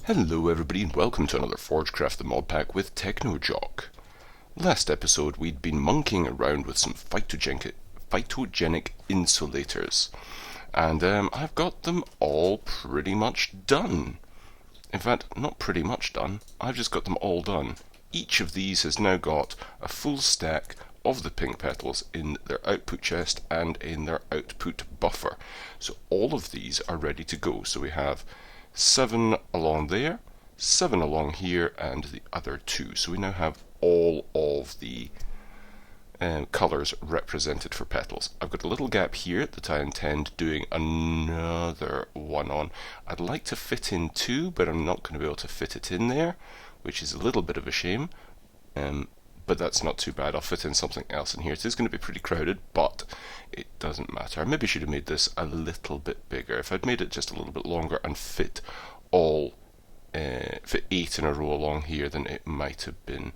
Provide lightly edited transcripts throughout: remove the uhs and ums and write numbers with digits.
Hello everybody and welcome to another ForgeCraft the Modpack with TechnoJock. Last episode we'd been monkeying around with some phytogenic insulators and I've got them all pretty much done. In fact, not pretty much done, I've just got them all done. Each of these has now got a full stack of the pink petals in their output chest and in their output buffer. So all of these are ready to go. So we have 7 along there, 7 along here, and the other 2. So we now have all of the colours represented for petals. I've got a little gap here that I intend doing another one on. I'd like to fit in 2, but I'm not going to be able to fit it in there, which is a little bit of a shame. But that's not too bad. I'll fit in something else in here. It is going to be pretty crowded, but it doesn't matter. I maybe should have made this a little bit bigger. If I'd made it just a little bit longer and fit 8 in a row along here, then it might have been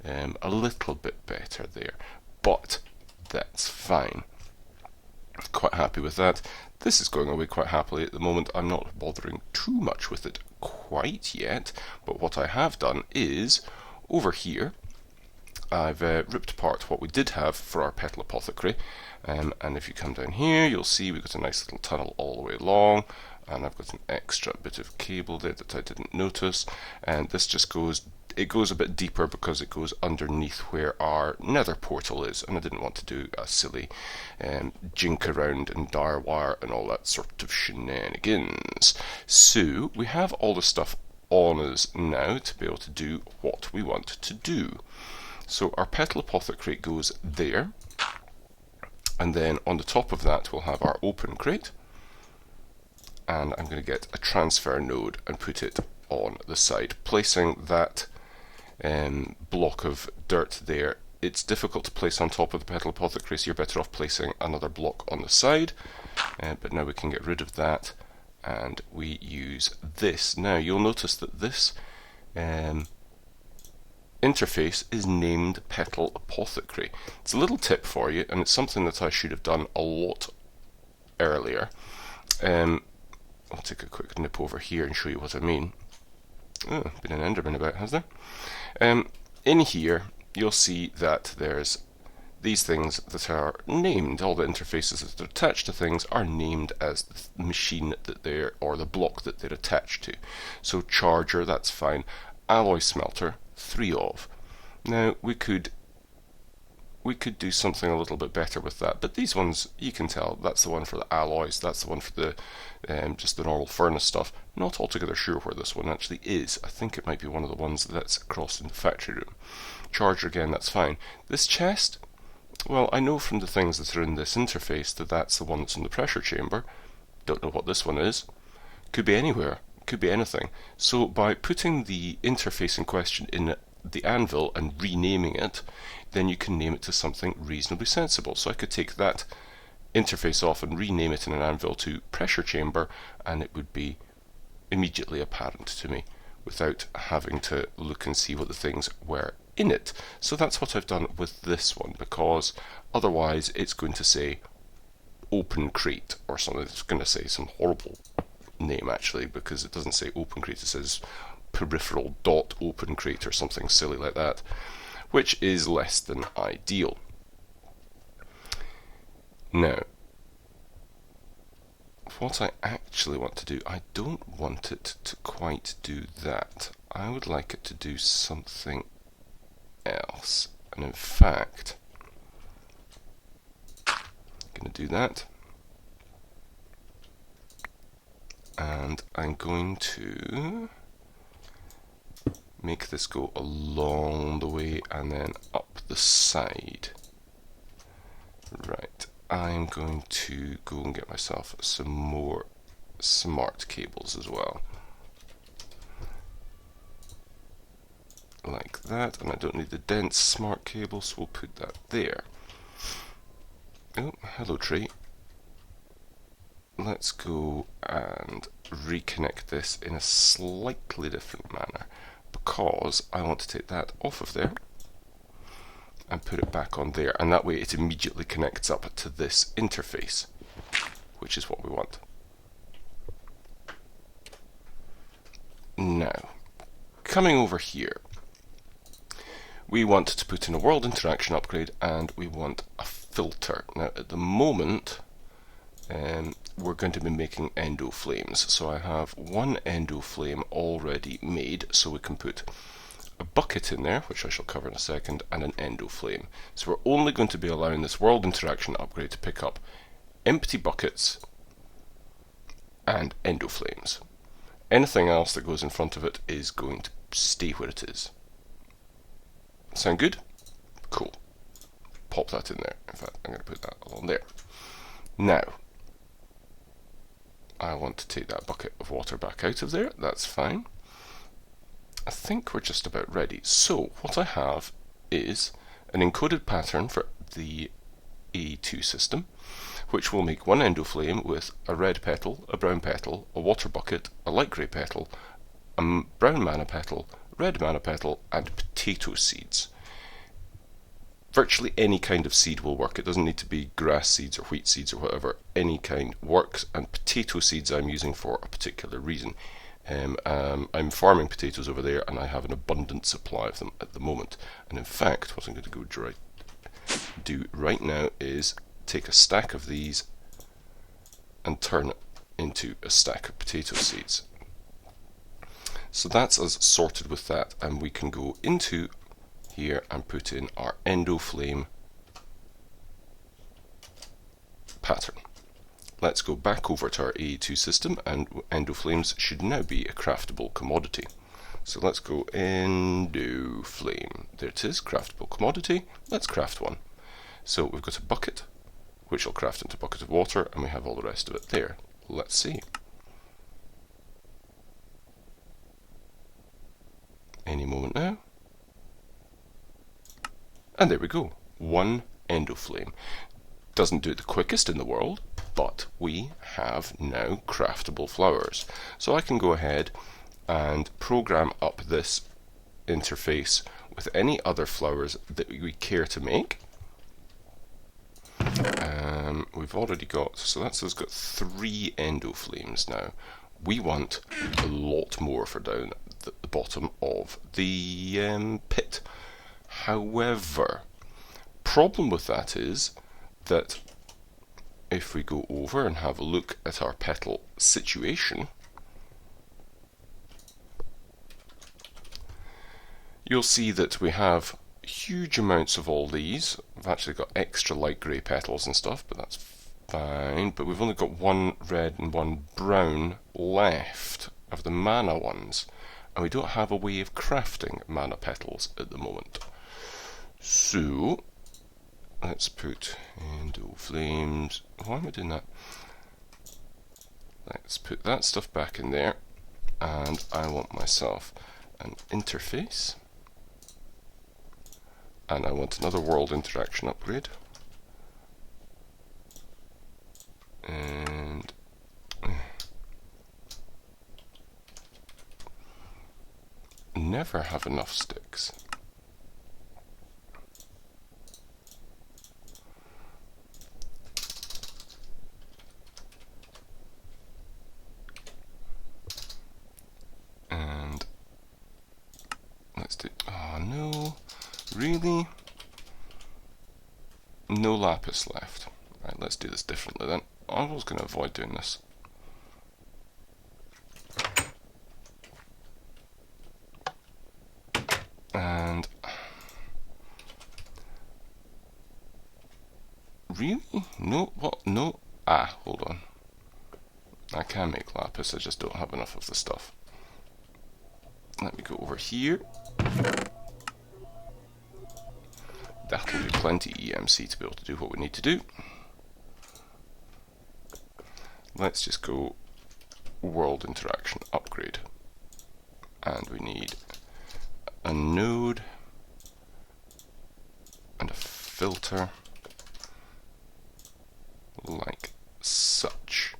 a little bit better there. But that's fine. Quite happy with that. This is going away quite happily at the moment. I'm not bothering too much with it quite yet, but what I have done is, over here, I've ripped apart what we did have for our Petal Apothecary, and if you come down here you'll see we've got a nice little tunnel all the way along, and I've got an extra bit of cable there that I didn't notice, and this just goes a bit deeper because it goes underneath where our nether portal is, and I didn't want to do a silly jink around and dire wire and all that sort of shenanigans. So we have all the stuff on us now to be able to do what we want to do. So our Petal Apothecary goes there, and then on the top of that we'll have our open crate, and I'm going to get a transfer node and put it on the side, placing that block of dirt there. It's difficult to place on top of the Petal Apothecary, so you're better off placing another block on the side, but now we can get rid of that and we use this. Now you'll notice that this interface is named Petal Apothecary. It's a little tip for you, and it's something that I should have done a lot earlier. I'll take a quick nip over here and show you what I mean. Oh, been an Enderman about, has there? In here, you'll see that there's these things that are named. All the interfaces that are attached to things are named as the machine that they're, or the block that they're attached to. So charger, that's fine. Alloy smelter, 3 of. Now we could do something a little bit better with that, but these ones you can tell that's the one for the alloys, that's the one for the just the normal furnace stuff. Not altogether sure where this one actually is. I think it might be one of the ones that's across in the factory room. Charger again, that's fine. This chest, well, I know from the things that are in this interface that that's the one that's in the pressure chamber. Don't know what this one is. Could be anywhere. Could be anything. So by putting the interface in question in the anvil and renaming it, then you can name it to something reasonably sensible. So I could take that interface off and rename it in an anvil to pressure chamber, and it would be immediately apparent to me without having to look and see what the things were in it. So that's what I've done with this one, because otherwise it's going to say open crate or something. It's going to say some horrible name actually, because it doesn't say open crate, it says peripheral dot open crate or something silly like that, which is less than ideal. Now, what I actually want to do, I don't want it to quite do that. I would like it to do something else, and in fact I'm going to do that, and I'm going to make this go along the way and then up the side. Right, I'm going to go and get myself some more smart cables as well. Like that, and I don't need the dense smart cable, so we'll put that there. Oh, hello tree. Let's go and reconnect this in a slightly different manner, because I want to take that off of there and put it back on there, and that way it immediately connects up to this interface, which is what we want. Now, coming over here, we want to put in a world interaction upgrade and we want a filter. Now, at the moment, we're going to be making Endoflames. So I have one Endoflame already made, so we can put a bucket in there, which I shall cover in a second, and an Endoflame. So we're only going to be allowing this world interaction upgrade to pick up empty buckets and Endoflames. Anything else that goes in front of it is going to stay where it is. Sound good? Cool. Pop that in there. In fact, I'm going to put that along there. Now, I want to take that bucket of water back out of there. That's fine. I think we're just about ready. So, what I have is an encoded pattern for the A2 system, which will make one Endoflame with a red petal, a brown petal, a water bucket, a light grey petal, a brown mana petal, red mana petal, and potato seeds. Virtually any kind of seed will work. It doesn't need to be grass seeds or wheat seeds or whatever. Any kind works, and potato seeds I'm using for a particular reason. I'm farming potatoes over there and I have an abundant supply of them at the moment. And in fact, what I'm going to do right now is take a stack of these and turn it into a stack of potato seeds. So that's us sorted with that, and we can go into here and put in our Endoflame pattern. Let's go back over to our A2 system, and Endoflames should now be a craftable commodity. So let's go Endoflame. There it is, craftable commodity. Let's craft one. So we've got a bucket, which will craft into a bucket of water, and we have all the rest of it there. Let's see. Any moment now. And there we go. One Endoflame. Doesn't do it the quickest in the world, but we have now craftable flowers. So I can go ahead and program up this interface with any other flowers that we care to make. We've already got, so that's us got 3 Endoflames now. We want a lot more for down at the bottom of the pit. However, problem with that is that if we go over and have a look at our petal situation, you'll see that we have huge amounts of all these. We've actually got extra light grey petals and stuff, but that's fine. But we've only got one red and one brown left of the mana ones, and we don't have a way of crafting mana petals at the moment. So let's put Endoflames. Why am I doing that? Let's put that stuff back in there, and I want myself an interface, and I want another world interaction upgrade, and never have enough sticks. And let's do, oh no, really? No lapis left. Right, let's do this differently then. I was going to avoid doing this. And really? No, what? No. Ah, hold on. I can make lapis, I just don't have enough of the stuff. Let me go over here. That'll be plenty EMC to be able to do what we need to do. Let's just go world interaction upgrade. And we need a node and a filter like such.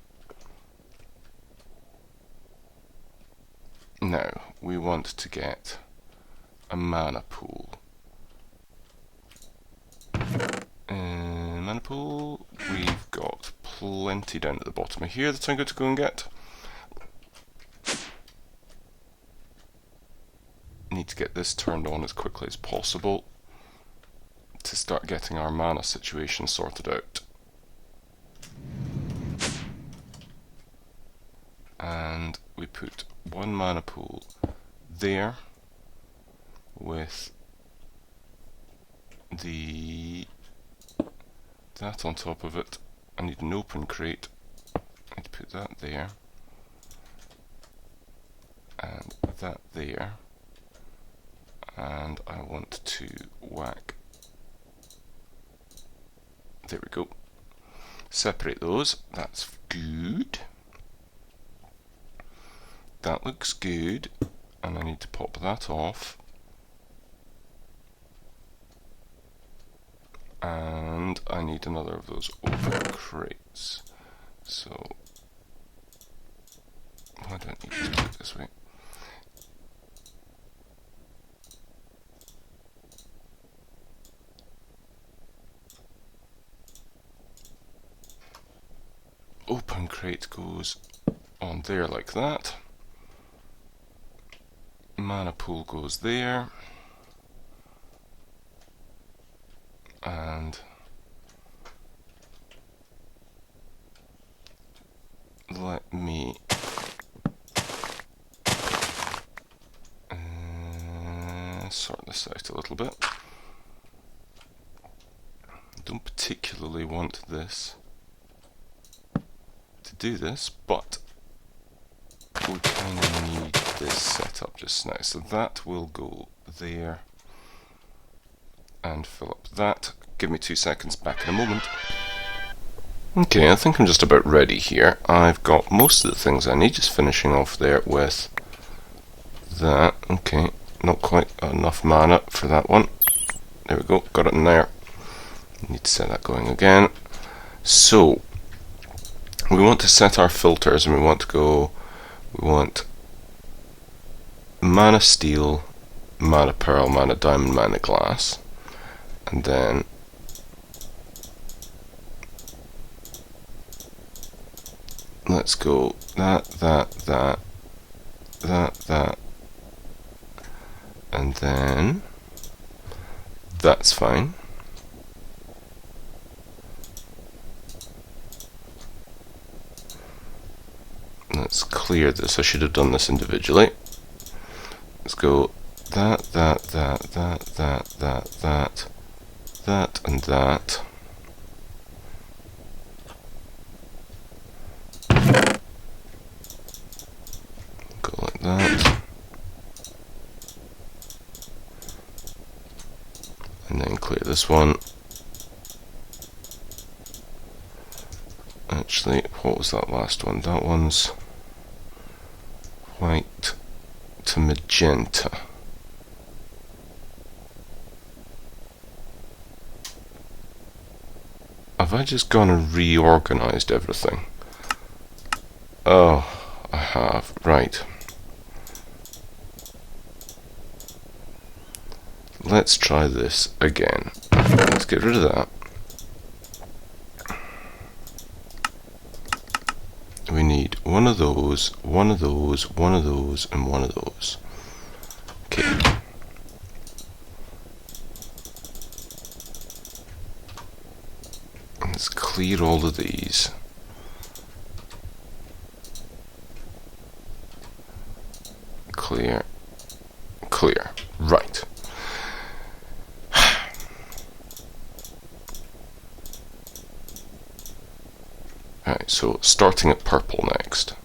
Now we want to get a mana pool. Mana pool, we've got plenty down at the bottom of here that I'm going to go and get. need to get this turned on as quickly as possible to start getting our mana situation sorted out. And we put one mana pool there with that on top of it. I need an open crate. I need to put that there and that there, and I want to whack, there we go, separate those. That's good, that looks good, and I need to pop that off, and I need another of those open crates, so why don't I need to do it this way? Open crate goes on there like that. Mana pool goes there. And let me sort this out a little bit. Don't particularly want this to do this, but we kind of need this set up just now. So that will go there and fill up that. Give me 2 seconds, back in a moment. Okay, I think I'm just about ready here. I've got most of the things I need, just finishing off there with that. Okay, not quite enough mana for that one. There we go, got it in there. Need to set that going again. So, we want to set our filters, and we want mana steel, mana pearl, mana diamond, mana glass, and then let's go that, and then that's fine. Let's clear this. I should have done this individually. Let's go that, and that. Go like that. And then clear this one. Actually, what was that last one? That one's white to magenta. Have I just gone and reorganized everything? Oh, I have. Right. Let's try this again. Let's get rid of that. We need one of those, one of those, one of those, and one of those. Okay. Let's clear all of these. Clear. Clear. Right. Alright, so starting at purple next.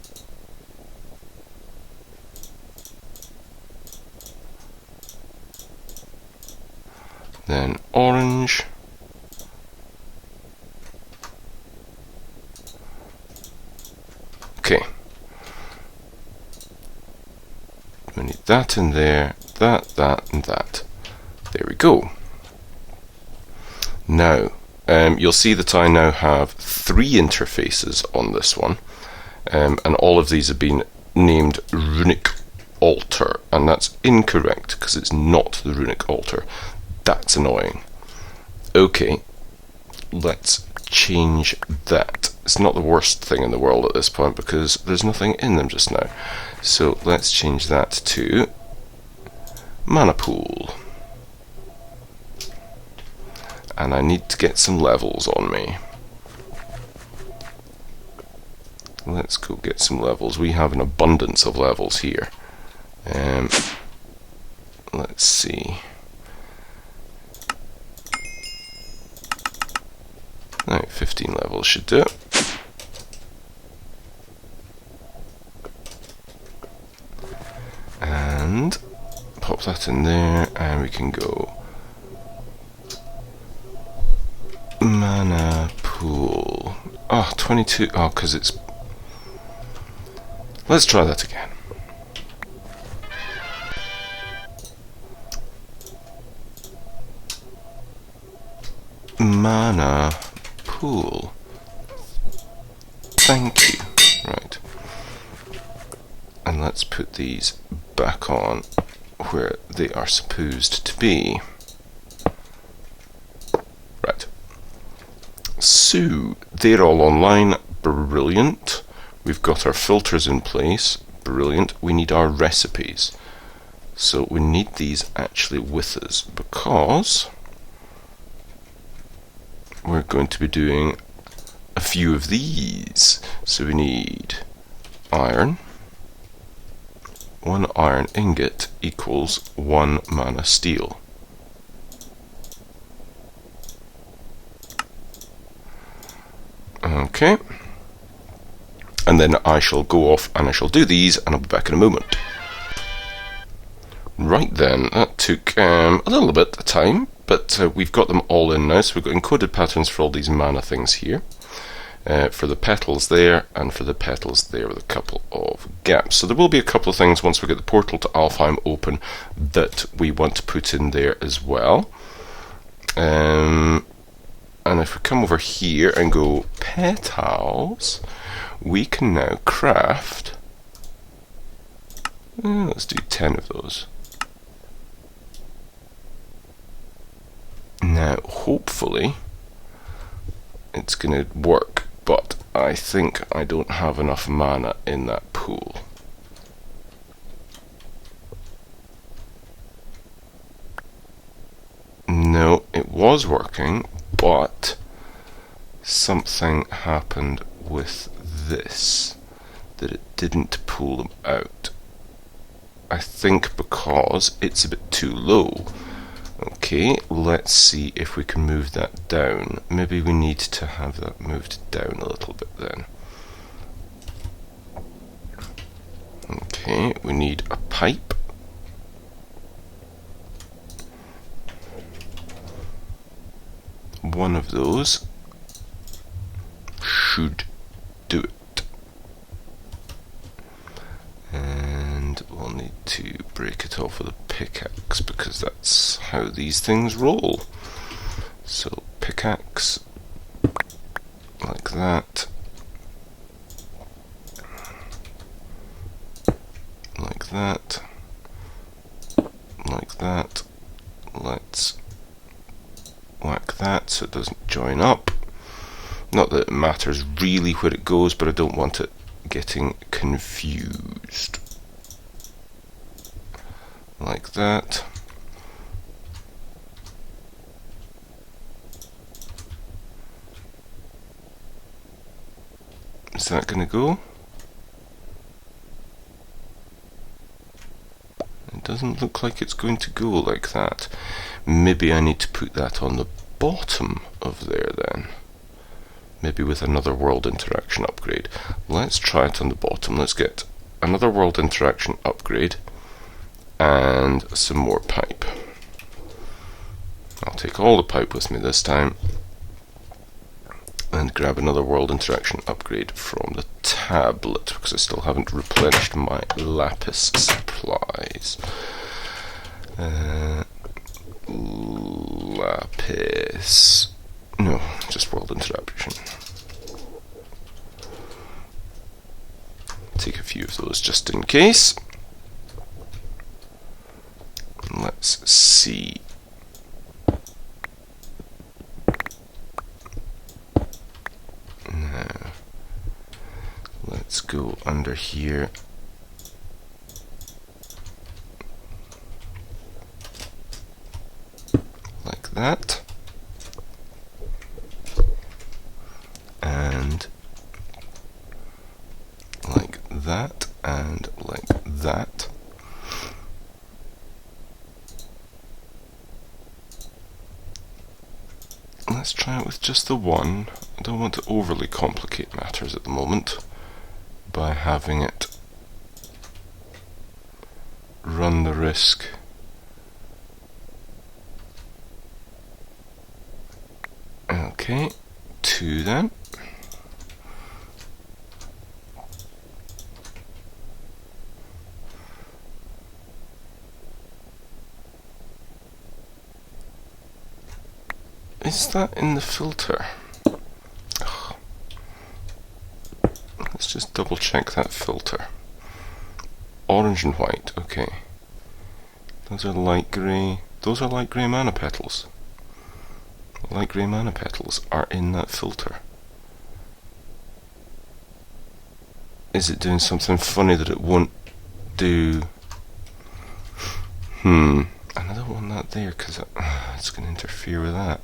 Then orange. Okay. We need that in there, that, and that. There we go. Now, you'll see that I now have 3 interfaces on this one, and all of these have been named Runic Altar, and that's incorrect because it's not the Runic Altar. That's annoying. Okay, let's change that. It's not the worst thing in the world at this point because there's nothing in them just now. So let's change that to mana pool. And I need to get some levels on me. Let's go get some levels. We have an abundance of levels here. Let's see. Right, 15 levels should do it. And pop that in there, and we can go mana pool. Oh, 22. Oh, because it's... Let's try that again. Mana pool. Thank you. Right. And let's put these back on where they are supposed to be. Right. So, they're all online. Brilliant. We've got our filters in place. Brilliant. We need our recipes. So we need these actually with us because we're going to be doing a few of these. So we need iron. 1 iron ingot equals 1 mana steel. Okay. And then I shall go off and I shall do these, and I'll be back in a moment. Right then, that took a little bit of time, but we've got them all in now. So we've got encoded patterns for all these mana things here. For the petals there, and for the petals there with a couple of gaps. So there will be a couple of things once we get the portal to Alfheim open that we want to put in there as well. And if we come over here and go petals, we can now craft, let's do 10 of those. Now, hopefully, it's going to work, but I think I don't have enough mana in that pool. No, it was working, but something happened with this, that it didn't pull them out. I think because it's a bit too low. Okay, let's see if we can move that down. Maybe we need to have that moved down a little bit then. Okay, we need a pipe. One of those should do it. And we'll need to break it off with a pickaxe because that's how these things roll. So pickaxe, like that, like that, like that. Let's whack that so it doesn't join up. Not that it matters really where it goes, but I don't want it getting confused. Like that. Is that going to go? It doesn't look like it's going to go like that. Maybe I need to put that on the bottom of there then. Maybe with another world interaction upgrade. Let's try it on the bottom. Let's get another world interaction upgrade and some more pipe. I'll take all the pipe with me this time and grab another world interaction upgrade from the tablet because I still haven't replenished my lapis supplies. Lapis. No, just world interaction. Take a few of those just in case. Let's see. Now, let's go under here. that, and like that. Let's try it with just the one. I don't want to overly complicate matters at the moment by having it run the risk okay, 2 then. Is that in the filter? Ugh. Let's just double check that filter. Orange and white, okay. Those are light grey. Those are light grey mana petals. Light grey mana petals are in that filter. Is it doing something funny that it won't do? And I don't want that there because it's going to interfere with that.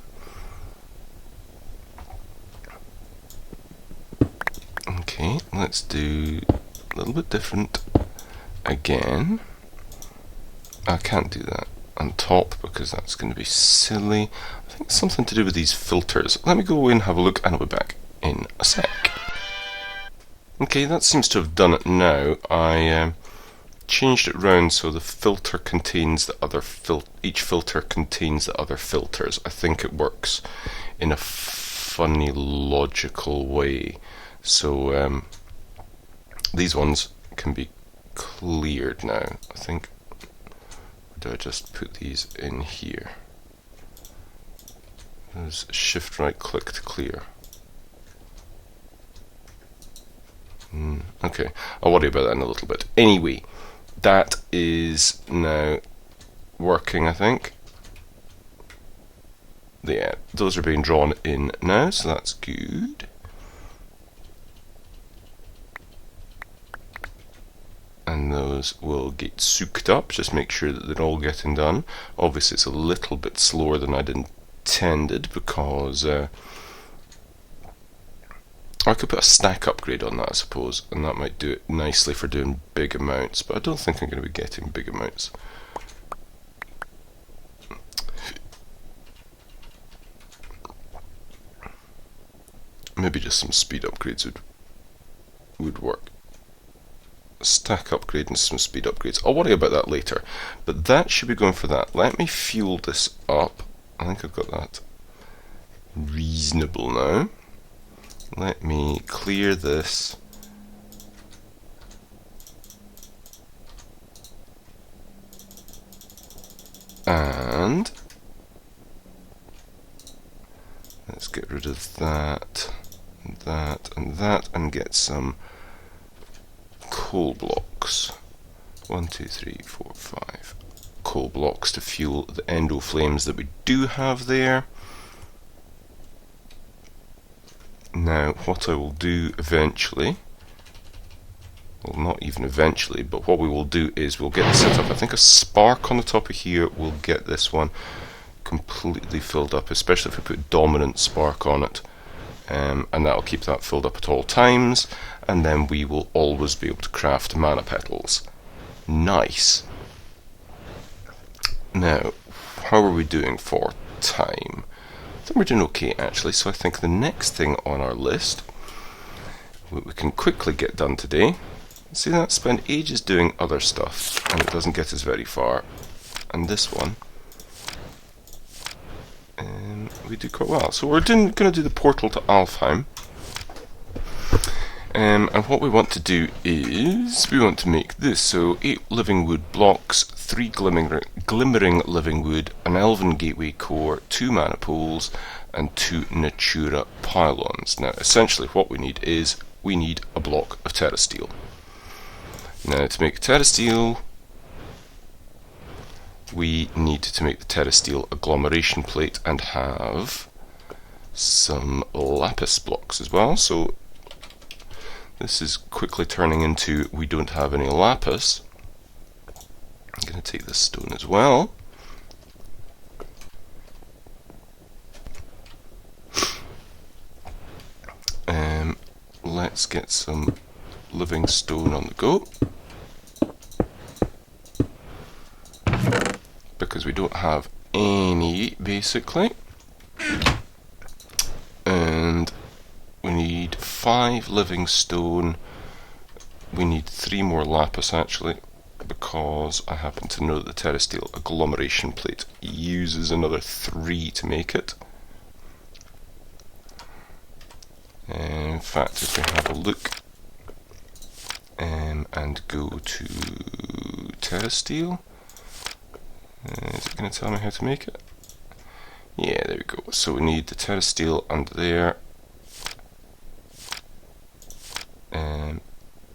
Okay, let's do a little bit different again. I can't do that on top because that's going to be silly. I think it's something to do with these filters. Let me go away and have a look and I'll be back in a sec. Okay, that seems to have done it now. I changed it round so the filter contains the other each filter contains the other filters. I think it works in a funny logical way. So these ones can be cleared now. I think, or do I just put these in here? There's shift right click to clear. Okay, I'll worry about that in a little bit. Anyway, that is now working, I think. Yeah, those are being drawn in now, so that's good. And those will get soaked up, just make sure that they're all getting done. Obviously it's a little bit slower than I'd intended because I could put a stack upgrade on that, I suppose, and that might do it nicely for doing big amounts, but I don't think I'm going to be getting big amounts. Maybe just some speed upgrades would work. Stack upgrade and some speed upgrades. I'll worry about that later, but that should be going for that. Let me fuel this up. I think I've got that reasonable now. Let me clear this. And let's get rid of that, and that, and that, and get some coal blocks. 1, 2, 3, 4, 5 coal blocks to fuel the Endoflames that we do have there. Now, what I will do eventually, well, not even eventually, but what we will do is we'll get this set up. I think a spark on the top of here will get this one completely filled up, especially if we put dominant spark on it. And that'll keep that filled up at all times, and then we will always be able to craft mana petals. Nice. Now, how are we doing for time? I think we're doing okay actually, so I think the next thing on our list, what we can quickly get done today, see that, spend ages doing other stuff, and it doesn't get us very far, and this one, we do quite well. So we're going to do the portal to Alfheim, and what we want to do is we want to make this. So 8 living wood blocks, 3 glimmering living wood, an elven gateway core, 2 mana poles, and 2 natura pylons. Now essentially what we need is we need a block of terra steel. Now to make terra steel, we need to make the terra steel agglomeration plate and have some lapis blocks as well. So this is quickly turning into we don't have any lapis. I'm going to take this stone as well. Let's get some living stone on the go, because we don't have any basically, and we need 5 living stone. We need 3 more lapis actually, because I happen to know that the terrasteel agglomeration plate uses another 3 to make it. In fact, if we have a look and go to terrasteel, is it going to tell me how to make it? Yeah, there we go. So we need the terrasteel under there.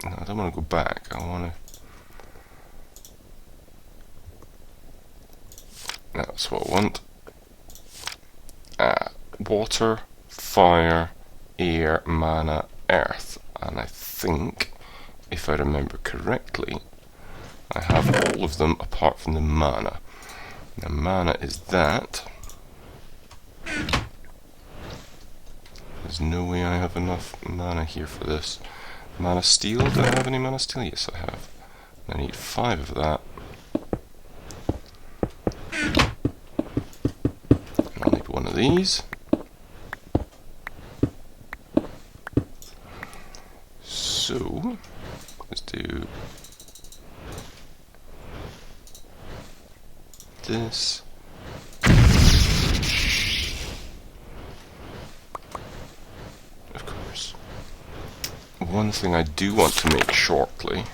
No, I don't want to go back. I want to. That's what I want. Water, fire, air, mana, earth. And I think, if I remember correctly, I have all of them apart from the mana. Now, mana is that. There's no way I have enough mana here for this. Mana steel, do I have any mana steel? Yes, I have. I need 5 of that. And I'll need 1 of these. So, let's do this. Of course. One thing I do want to make shortly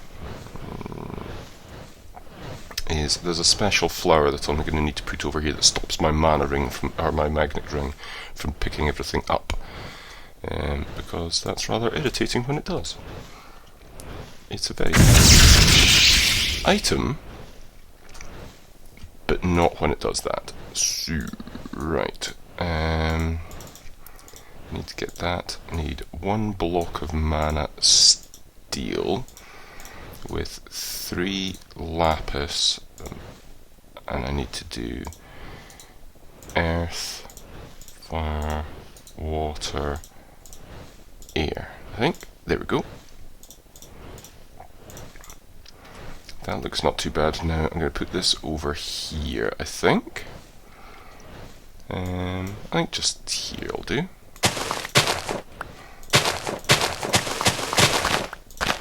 is there's a special flower that I'm going to need to put over here that stops my mana ring from, or my magnet ring from picking everything up, because that's rather irritating when it does. It's a very nice item, but not when it does that. So, right. Need to get that. Need 1 block of mana steel with 3 lapis, and I need to do earth, fire, water, air. I think. There we go. That looks not too bad. Now I'm going to put this over here, I think. I think just here will do.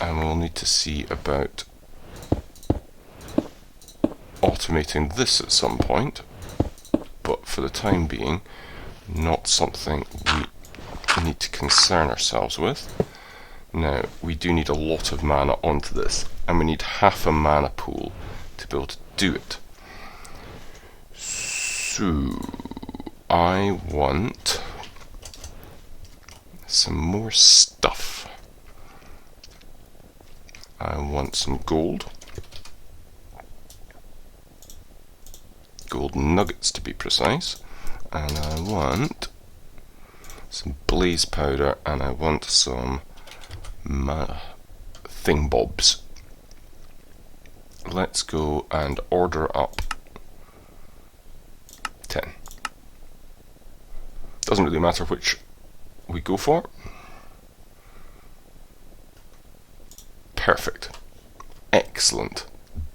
And we'll need to see about automating this at some point, but for the time being, not something we need to concern ourselves with. Now, we do need a lot of mana onto this, and we need half a mana pool to be able to do it. So, I want some more stuff. I want some gold. Gold nuggets to be precise. And I want some blaze powder, and I want some thingbobs. Let's go and order up 10. Doesn't really matter which we go for. Perfect. Excellent.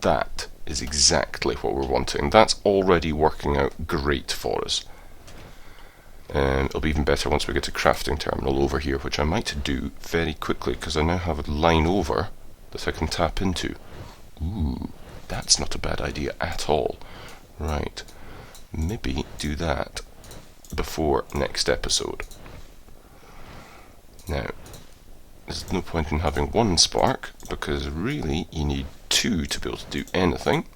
That is exactly what we're wanting. That's already working out great for us. It'll be even better once we get a crafting terminal over here, which I might do very quickly, because I now have a line over that I can tap into. Ooh, that's not a bad idea at all. Right, maybe do that before next episode. Now, there's no point in having 1 spark, because really you need 2 to be able to do anything.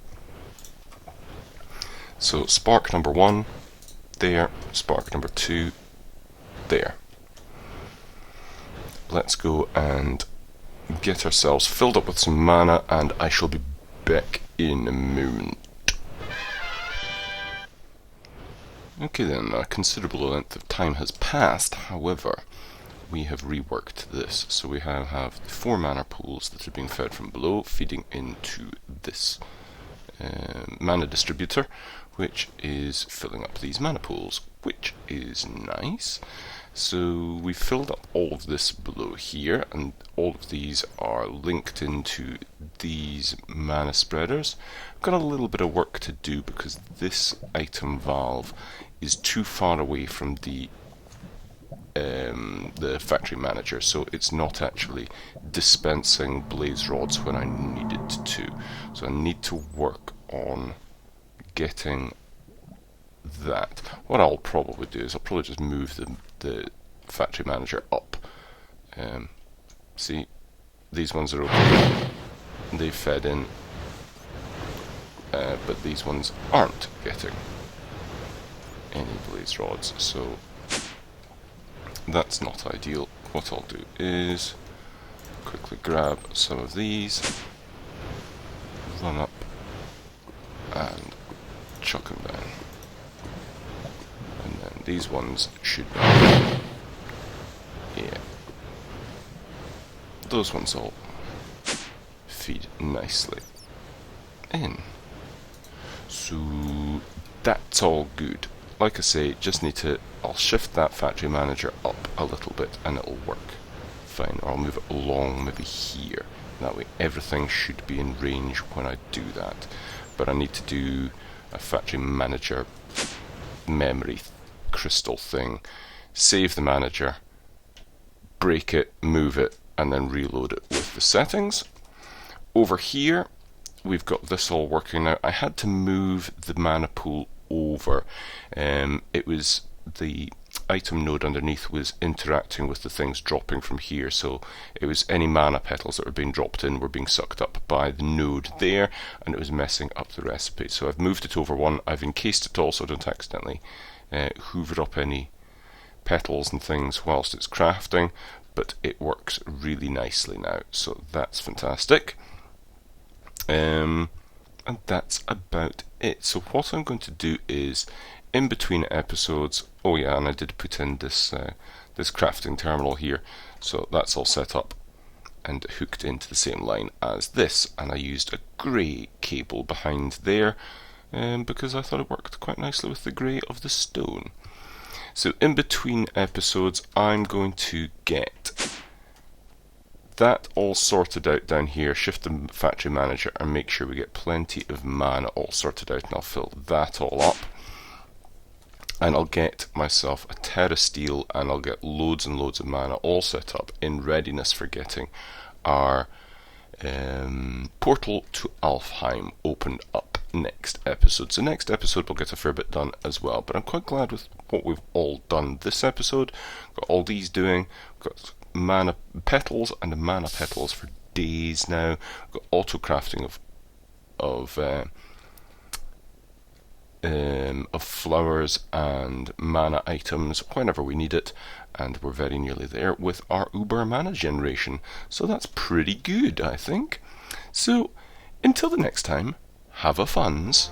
So spark number 1, there, spark number 2, there. Let's go and get ourselves filled up with some mana, and I shall be back in a moment. Okay then, a considerable length of time has passed. However, we have reworked this, so we have 4 mana pools that are being fed from below, feeding into this mana distributor, which is filling up these mana pools, which is nice. So we filled up all of this below here, and all of these are linked into these mana spreaders. I've got a little bit of work to do because this item valve is too far away from the factory manager, so it's not actually dispensing blaze rods when I need it to. So I need to work on getting that. What I'll probably do is I'll probably just move the factory manager up. See, these ones are open, they fed in, but these ones aren't getting any blaze rods, so that's not ideal. What I'll do is quickly grab some of these, run up and chuck them down. And then these ones should be, yeah, those ones all feed nicely in. So that's all good. Like I say, just need to, I'll shift that factory manager up a little bit and it'll work fine. Or I'll move it along maybe here. That way everything should be in range when I do that. But I need to do a factory manager memory crystal thing. Save the manager, break it, move it, and then reload it with the settings. Over here, we've got this all working now. I had to move the mana pool over. It was the item node underneath was interacting with the things dropping from here, so it was any mana petals that were being dropped in were being sucked up by the node there, and it was messing up the recipe. So I've moved it over one. I've encased it all so I don't accidentally hoover up any petals and things whilst it's crafting, but it works really nicely now, so that's fantastic. And that's about it. So what I'm going to do is, in between episodes, oh yeah, and I did put in this this crafting terminal here, so that's all set up and hooked into the same line as this, and I used a grey cable behind there because I thought it worked quite nicely with the grey of the stone. So in between episodes, I'm going to get that all sorted out down here, shift the factory manager and make sure we get plenty of mana all sorted out, and I'll fill that all up. And I'll get myself a Terra Steel, and I'll get loads and loads of mana all set up in readiness for getting our portal to Alfheim opened up next episode. So next episode we'll get a fair bit done as well, but I'm quite glad with what we've all done this episode. Got all these doing, got mana petals and mana petals for days now. Got auto crafting of flowers and mana items whenever we need it, and we're very nearly there with our Uber mana generation, so that's pretty good, I think. So until the next time, have a funs.